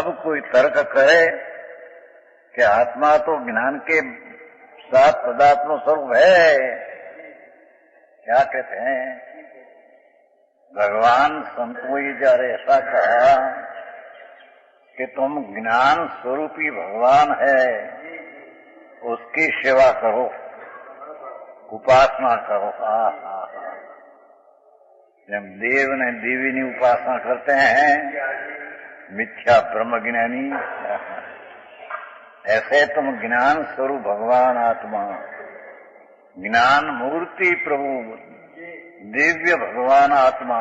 अब कोई तर्क करे कि आत्मा तो ज्ञान के साथ तदात्म स्वरूप है, क्या कहते हैं भगवान संतो जर ऐसा कहा कि तुम ज्ञान स्वरूपी भगवान है, उसकी सेवा करो, उपासना करो। जब देव ने देवी ने उपासना करते हैं मिथ्या ब्रह्म ज्ञानी, ऐसे तुम ज्ञान स्वरूप भगवान आत्मा, ज्ञान मूर्ति प्रभु दिव्य भगवान आत्मा,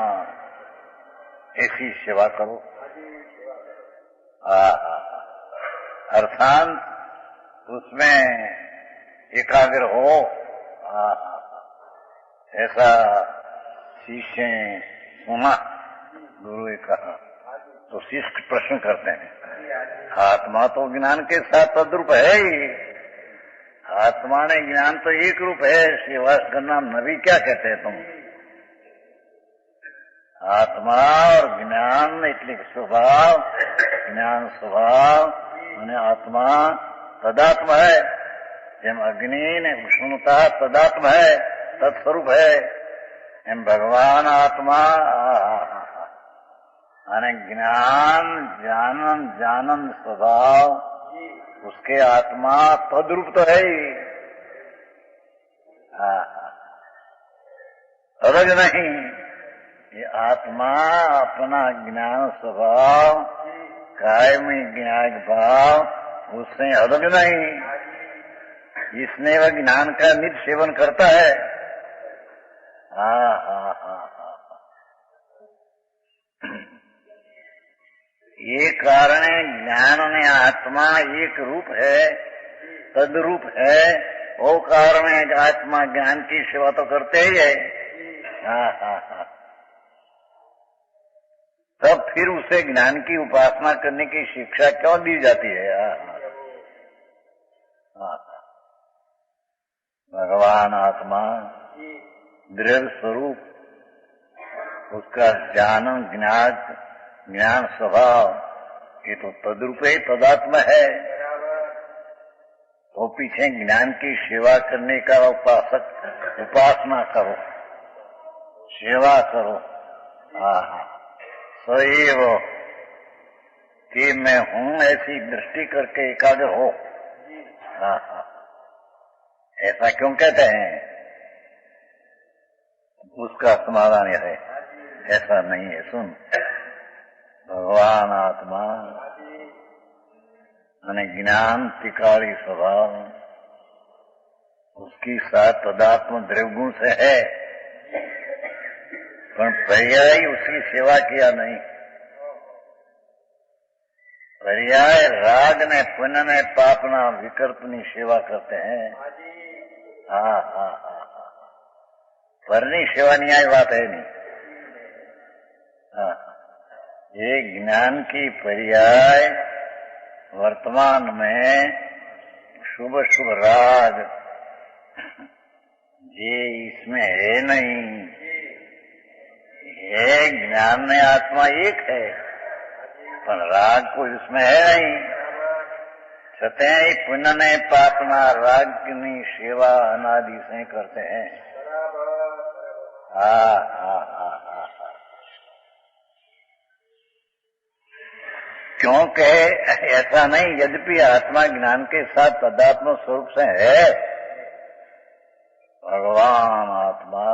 ऐसी सेवा करो। अर्थात उसमें एकाग्र हो। ऐसा शिष्य सुना, गुरु ने कहा तो शिष्य प्रश्न करते हैं, आत्मा तो ज्ञान के साथ तद्रूप है ही, आत्मा ने ज्ञान तो एक रूप है, सेवा करना नबी क्या कहते हैं तुम? आत्मा और ज्ञान એટલે स्वभाव, ज्ञान स्वभाव અને आत्मा तदात्म है। જેમ अग्नि ने उष्णता तदात्म है, तत्स्वरूप है, एम भगवान आत्मा અને ज्ञान जानन स्वभाव, उसके आत्मा तद्रूप तो है ही, अलग नहीं। ये आत्मा अपना ज्ञान स्वभाव, कायमी ज्ञान भाव, उससे अलग नहीं। इसने वह ज्ञान का नित्य सेवन करता है। ये कारण है, ज्ञान में आत्मा एक रूप है, तद्रूप है, वो कारण है कि आत्मा ज्ञान की सेवा तो करते ही है। तब फिर उसे ज्ञान की उपासना करने की शिक्षा क्यों दी जाती है? भगवान आत्मा दृढ़ स्वरूप, उसका ज्ञान स्वभाव, ये तो तद्रूप ही तदात्म है। तो पीछे ज्ञान की सेवा करने का उपासना करो, सेवा करो। सदैव कि मैं हूं ऐसी दृष्टि करके एकाग्र हो। ऐसा क्यों कहते हैं? उसका समाधान यह है, ऐसा नहीं है। सुन, भगवान आत्मा અને ज्ञान त्रिकाली स्वभाव, उसकी साथ तदात्म द्रव्यगुण से है, पर पर्याय उसकी सेवा किया नहीं। पर्याय राग ने पुण्य ने पापना विकल्पनी सेवा करते हैं। परनी सेवा न्याय बात है नहीं। ये ज्ञान की पर्याय वर्तमान में शुभ शुभ राग, ये इसमें है नहीं। ये ज्ञान में आत्मा एक है, पर राग को इसमें है नहीं। छते पुण्य ने पापना राग की सेवा अनादि से करते हैं। क्योंकि ऐसा नहीं, यद्यपि आत्मा ज्ञान के साथ तदात्म स्वरूप से है, भगवान आत्मा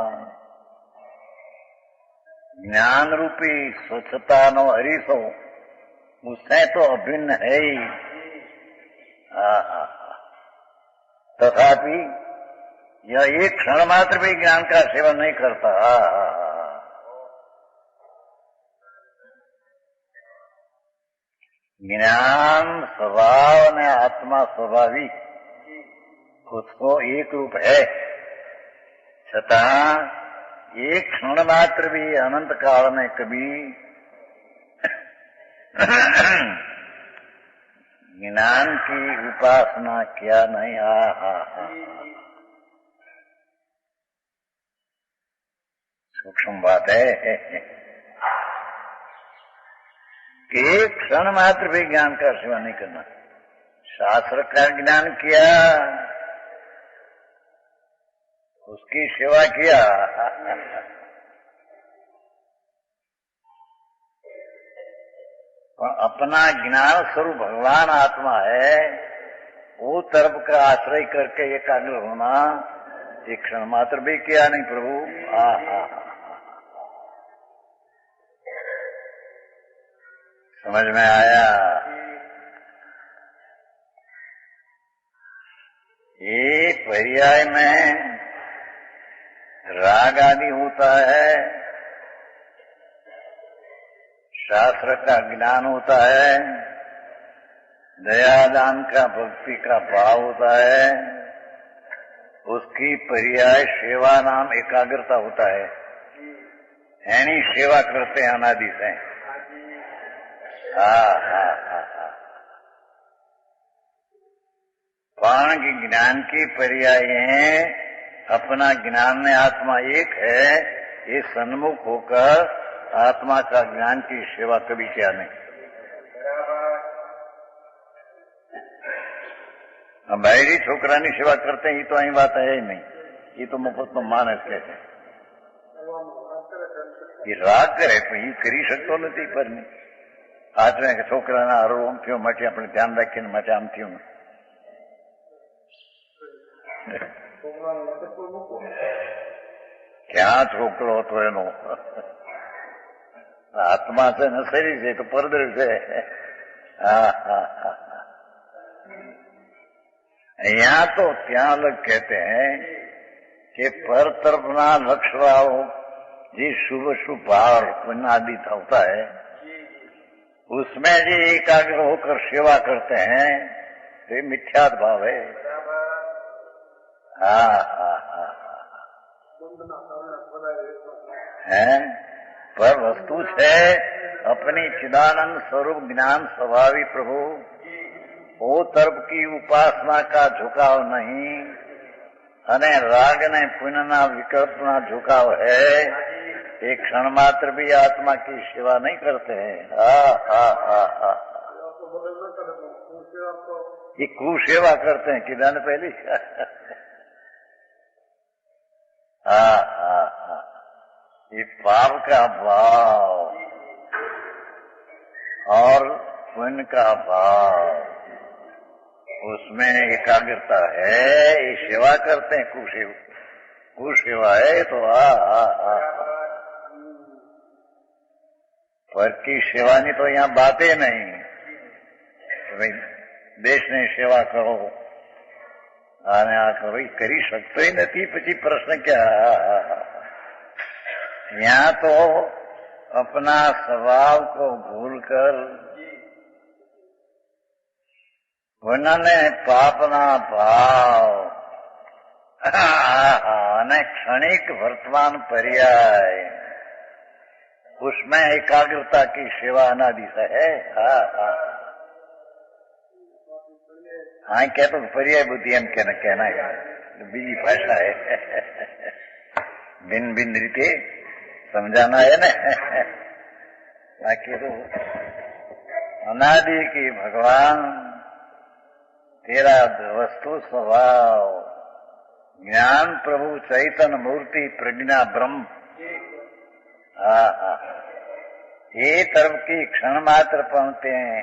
ज्ञान रूपी स्वच्छता नो हरीशो, उससे तो अभिन्न है ही। तथापि यह एक क्षण मात्र भी ज्ञान का सेवन नहीं करता। ज्ञान स्वभाव ने आत्मा स्वाभाविक उसको एक रूप है, छता एक क्षण मात्र भी अनंत काल में कभी ज्ञान की उपासना किया नहीं। सूक्ष्म बात है। कि एक क्षण मात्र भी ज्ञान का सेवा नहीं करना। शास्त्र का ज्ञान किया, उसकी सेवा किया, अपना ज्ञान स्वरूप भगवान आत्मा है, वो तरफ का आश्रय करके एकाग्र होना एक क्षण मात्र भी किया नहीं प्रभु। समझ में आया? ये पर्याय में राग आदि होता है, शास्त्र का ज्ञान होता है, दयादान का भक्ति का भाव होता है, उसकी पर्याय सेवा नाम एकाग्रता होता है। यानी सेवा करते हैं अनादि से। प्राण के ज्ञान की पर्याय है, अपना ज्ञान में आत्मा एक है, ये सन्मुख होकर आत्मा का ज्ञान की सेवा कभी किया नहीं। हम बाहरी छोकरा की सेवा करते हैं, ये तो अही बात है ही नहीं, ये तो मुफ्त में मानस कहते हैं। ये राग करे तो ये કરી શકતો નથી પર નહીં આજને છોકરાના હારો આમ થયો માટે આપણે ધ્યાન રાખીને માટે આમ થયું ને ક્યાં છોકરો હતો એનો આત્મા છે ને શરીર છે તો પરદર છે। यहाँ तो ત્યાં लोग कहते हैं कि पर तरफना लक्ष्यवाओ जी शुभ शुभ भाव पुण्य होता है, उसमें जी एकाग्र होकर सेवा करते हैं तो ये मिथ्यात भाव है। है पर वस्तु से अपनी चिदानंद स्वरूप ज्ञान स्वभावी प्रभु, वो तरफ की उपासना का झुकाव नहीं अने राग ने पुण्यना विकल्पना झुकाव है। एक क्षण मात्र भी आत्मा की सेवा नहीं करते हैं। ये कुसेवा करते हैं कि दान पहली। ये पाप का भाव और पुण्य का भाव, उसमें एकाग्रता है, ये सेवा करते हैं। कुसेवा है तो पर की सेवा नहीं तो यहाँ बातें नहीं। तो भाई देश ने सेवा करो आने आ करो, ये करी सकते ही नहीं, પછી प्रश्न क्या। यहाँ तो अपना स्वभाव को भूलकर पुण्य पापना भाव અને क्षणिक वर्तमान पर्याय, उसमें एकाग्रता की सेवा अनादि से है। हाँ क्या तो पर्याय बुद्धि एम कहना है, बीजी भाषा है, भिन्न भिन्न रीते समझाना है ना। बाकी तो अनादि की भगवान तेरा वस्तु स्वभाव ज्ञान प्रभु चैतन्य मूर्ति प्रज्ञा ब्रह्म, ये तरफ की क्षण मात्र पहुंचते हैं,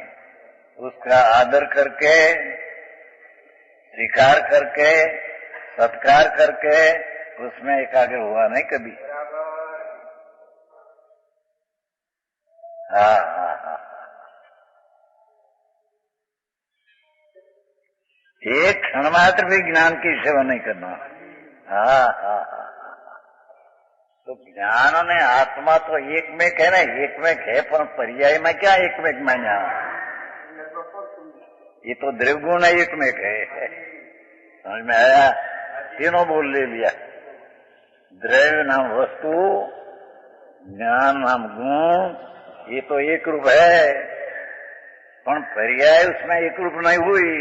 उसका आदर करके स्वीकार करके सत्कार करके उसमें एकाग्र हुआ नहीं कभी। एक क्षण मात्र भी ज्ञान की सेवा नहीं करना। तो ज्ञान ने आत्मा तो एक में है ना, एक में है, पर पर्याय में क्या एक में ज्ञान, ये तो द्रव्यगुण एक में है। समझ में आया? तीनों बोल ले लिया, द्रव्य नाम वस्तु, ज्ञान नाम गुण, ये तो एक रूप है, पर पर्याय उसमें एक रूप नहीं हुई,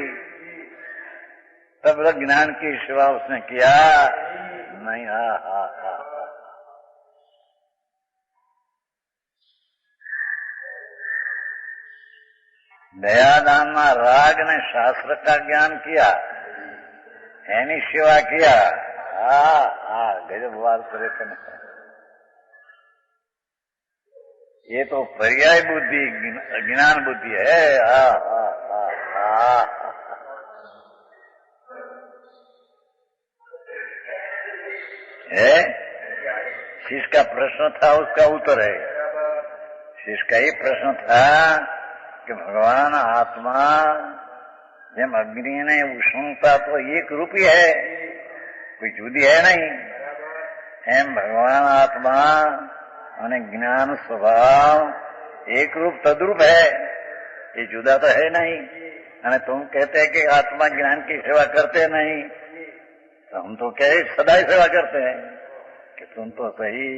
तब तक ज्ञान की सेवा उसने किया नहीं। दयादान में राग ने शास्त्र का ज्ञान किया, एनी सेवा किया। गजब बात करे तने। ये तो पर्याय बुद्धि, ज्ञान बुद्धि है। शिष्य का प्रश्न था, उसका उत्तर है। शिष्य का ये प्रश्न था कि भगवान आत्मा जब अग्नि ने उष्णता तो एक रूप ही है, कोई जुदी है नहीं। एम भगवान आत्मा અને ज्ञान स्वभाव एक रूप तद्रूप है, ये जुदा तो है नहीं। અને तुम कहते हैं कि आत्मा ज्ञान की सेवा करते नहीं, तो हम तो कहे सदा ही सेवा करते हैं कि तुम तो सही।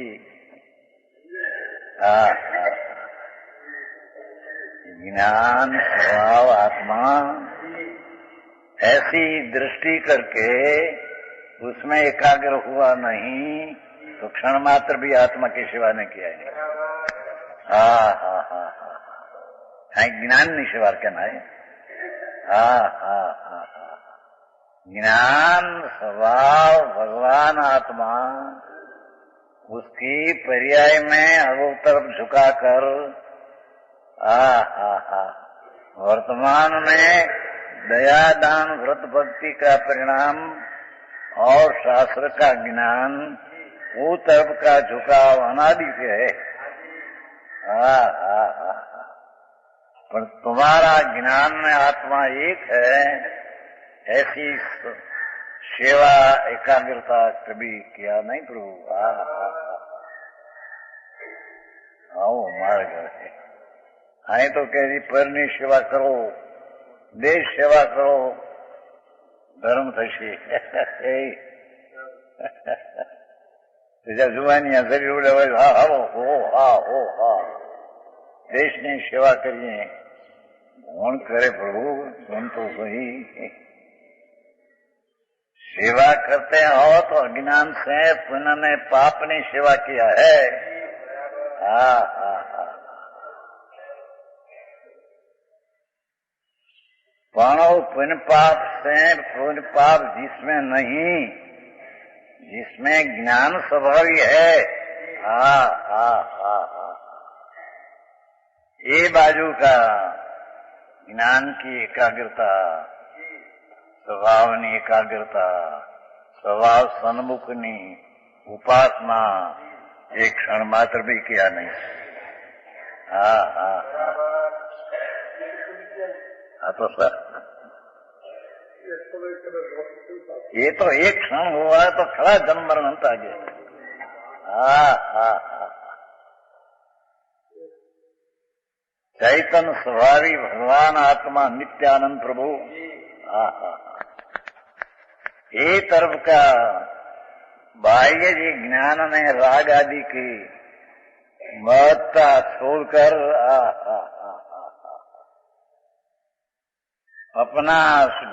ज्ञान स्वभाव आत्मा ऐसी दृष्टि करके उसमें एकाग्र हुआ नहीं तो क्षण मात्र भी आत्मा की सेवा ने किया है। ज्ञान नहीं सेवा कहना है। ज्ञान स्वभाव भगवान आत्मा उसकी पर्याय में अगो तरफ झुकाकर वर्तमान में दया दान व्रत भक्ति का परिणाम और शास्त्र का ज्ञान वो तरफ का झुकाव अनादि से है। पर तुम्हारा ज्ञान में आत्मा एक है, ऐसी सेवा एकाग्रता कभी किया नहीं प्रभु। आओ हमारे घर है आए तो कह दी पરની सेवा करो, देश सेवा करो, धर्म थशी। जुबानी शरीर देश ने सेवा करिए। कौन करे प्रभु, तुम तो सही। सेवा करते हो तो अज्ञान से पुण्य ने पाप ने सेवा किया है। पाणो पुण्य पाप से पुण्य पाप जिसमें नहीं, जिसमें ज्ञान स्वभावी है। ये बाजू का ज्ञान की एकाग्रता, स्वभावनी एकाग्रता, स्वभाव सन्मुखनी उपासना एक क्षण मात्र भी किया नहीं। तो सर ये तो एक क्षण हुआ है तो खड़ा जन्म मरण अंत आ गया। चैतन्य स्वभावी भगवान आत्मा नित्यानंद प्रभु। ये तरफ का बाह्य जी ज्ञान में राग आदि की महत्ता छोड़कर अपना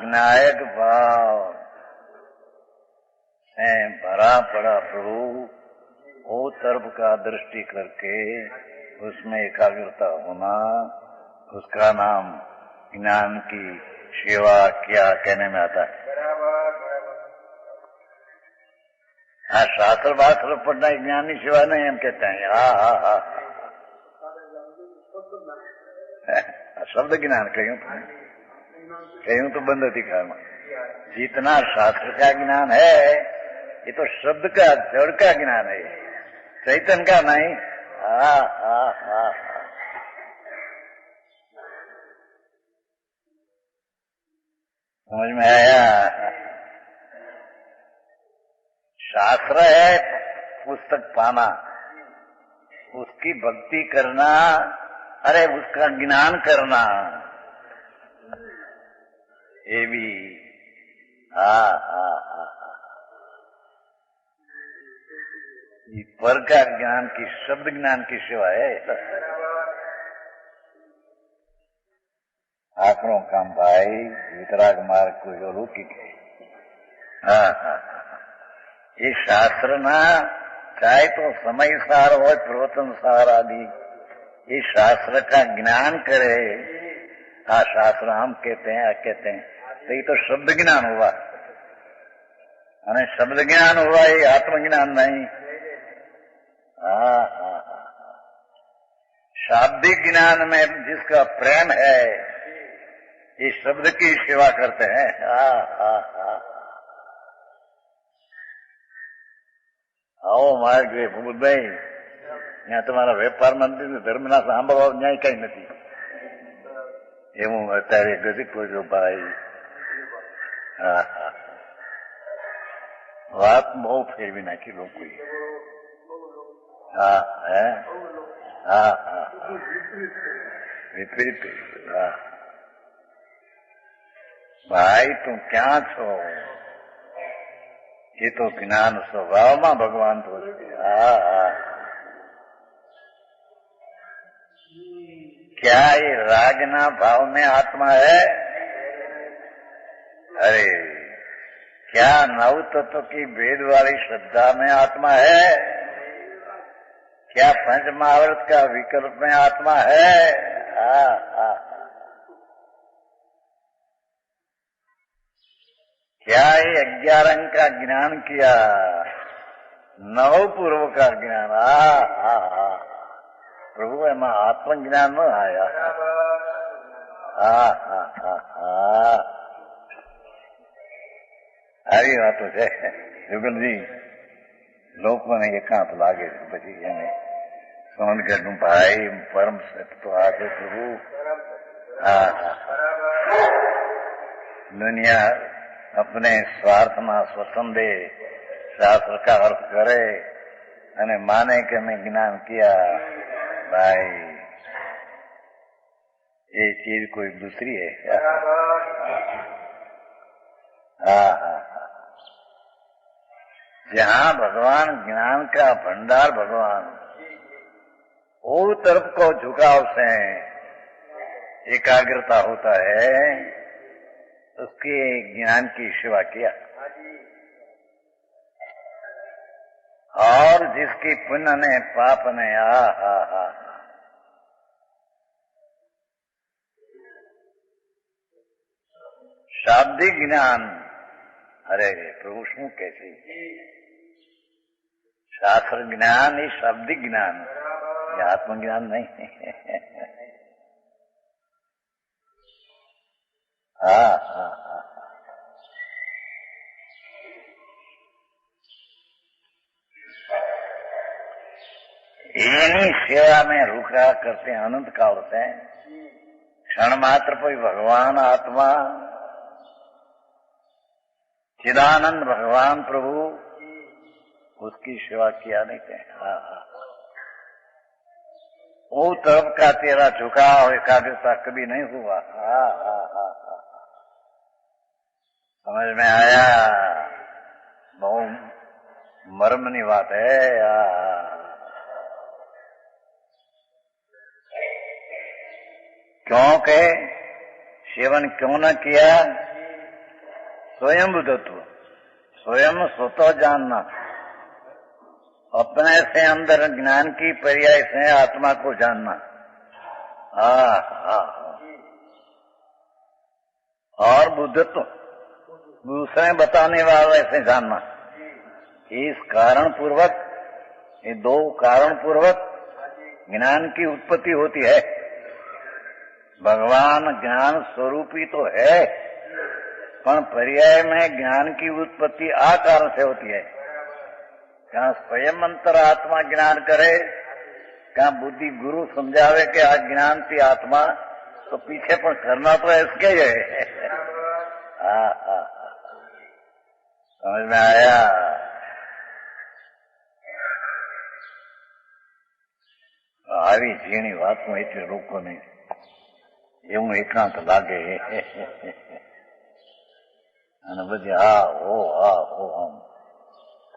नायक भाव से भरा पड़ा प्रभु वो तरफ का दृष्टि करके उसमें एकाग्रता होना, उसका नाम ज्ञान की सेवा क्या कहने में आता है। शास्त्र वास्त्र पढ़ना ज्ञानी सेवा नहीं हम कहते हैं। शब्द ज्ञान कहीं तो बंद दिखाना। जितना शास्त्र का ज्ञान है ये तो शब्द का जड़ का ज्ञान है, चैतन्य का नहीं। समझ में आया। शास्त्र है पुस्तक पाना, उसकी भक्ति करना, अरे उसका ज्ञान करना, ये भी पर का ज्ञान की, शब्द ज्ञान की सेवा है। આપણો કામ ભાઈ વિતરાગ માર્ગ કોઈ અલૌકિક है। ये शास्त्र ना चाहे तो समय सार हो प्रवचन सार आदि, ये शास्त्र का ज्ञान करे हाँ, शास्त्र हम कहते हैं, कहते हैं, तो ये तो शब्द ज्ञान हुआ, અને शब्द ज्ञान हुआ, ये आत्मज्ञान नहीं। हाँ हाँ हाँ, शाब्दिक ज्ञान में जिसका प्रेम है, ये शब्द की सेवा करते हैं। हाँ हाँ हाँ, आओ મારે ઘરે ભૂપતભાઈ, ત્યાં તમારા વેપાર મંત્રી ધર્મના સાંભળવા ન્યાય કઈ નથી, એવું અત્યારે ગજિત પૂછ્યો ભાઈ। હા હા, વાત બહુ ફેરવી નાખી લોકોએ। હા હે, હા હા, વિપરીત। હા ભાઈ, તું ક્યાં છો? ये तो ज्ञान स्वभाव में भगवान तो हाँ हाँ, क्या ये रागना भाव में आत्मा है? अरे क्या नव तत्व की भेद वाली श्रद्धा में आत्मा है? क्या पंच महावर्त का विकल्प में आत्मा है? हाँ हाँ, क्या ये 11 अंक का ज्ञान किया, 9 पूर्व का ज्ञान। हाँ हाँ हाँ, प्रभु एમાં आत्मज्ञान में आया। हाँ हाँ हाँ हाँ, આવી વાતો છે જુગલજી। લોકમાં એકાંત લાગે છે, પછી એને સોનગઢનું ભાઈ પરમ સત્ય તો આ છે પ્રભુ। हाँ हाँ, दुनिया अपने स्वार्थ में स्वतंत्र शास्त्र का अर्थ करे અને माने कि मैं ज्ञान किया, भाई ये चीज कोई दूसरी है। हाँ हाँ, जहाँ भगवान ज्ञान का भंडार भगवान, वो तरफ को झुकाव से एकाग्रता होता है, उसके ज्ञान की सेवा किया। और जिसकी पुण्य ने पाप ने आ हा हा, शाब्दिक ज्ञान, अरे प्रभु शू कैसे शास्त्र ज्ञान, ये शाब्दिक ज्ञान, ये आत्मज्ञान नहीं। हाँ हाँ हाँ, इन्हीं सेवा में रुका करते हैं अनंत काल से, क्षण मात्र पर भगवान आत्मा चिदानंद भगवान प्रभु, उसकी सेवा किया नहीं थे। हाँ हाँ, वो तरफ का तेरा झुकाव एकाग्रता कभी नहीं हुआ। हाँ हाँ हाँ हाँ, समझ में आया? बहुत मर्मनी बात है। क्यों के सेवन क्यों न किया? स्वयं बुद्धत्व, स्वयं स्वतः जानना, अपने से अंदर ज्ञान की पर्याय से आत्मा को जानना। हाँ हाँ, और बुद्धत्व दूसरे बताने वाले से जानना। इस कारण पूर्वक, ये 2 कारण पूर्वक ज्ञान की उत्पत्ति होती है। भगवान ज्ञान स्वरूपी तो है, पर पर्याय में ज्ञान की उत्पत्ति आ कारण से होती है। कहाँ स्वयं अंतर आत्मा ज्ञान करे, कहाँ बुद्धि गुरु समझावे कि आ ज्ञान थी आत्मा, तो पीछे पर करना तो इसके ही है। हाँ हाँ, समझ में आया? આવી ઝીણી વાતમાં એટલે લોકોને એવું એકાંત લાગે અને બધી હા હો આમ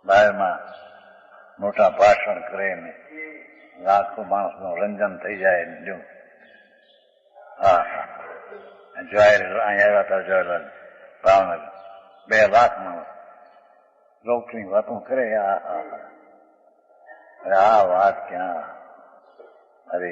બહારમાં મોટા ભાષણ કરે ને લાખો માણસનું રંજન થઈ જાય જો। હા હા, જવાહર અહીંયા આવ્યા હતા, જવાહરલાલ ભાવનગર 2 લાખ માણસ લોકની વાતો કરે। આ વાત ક્યાં? અરે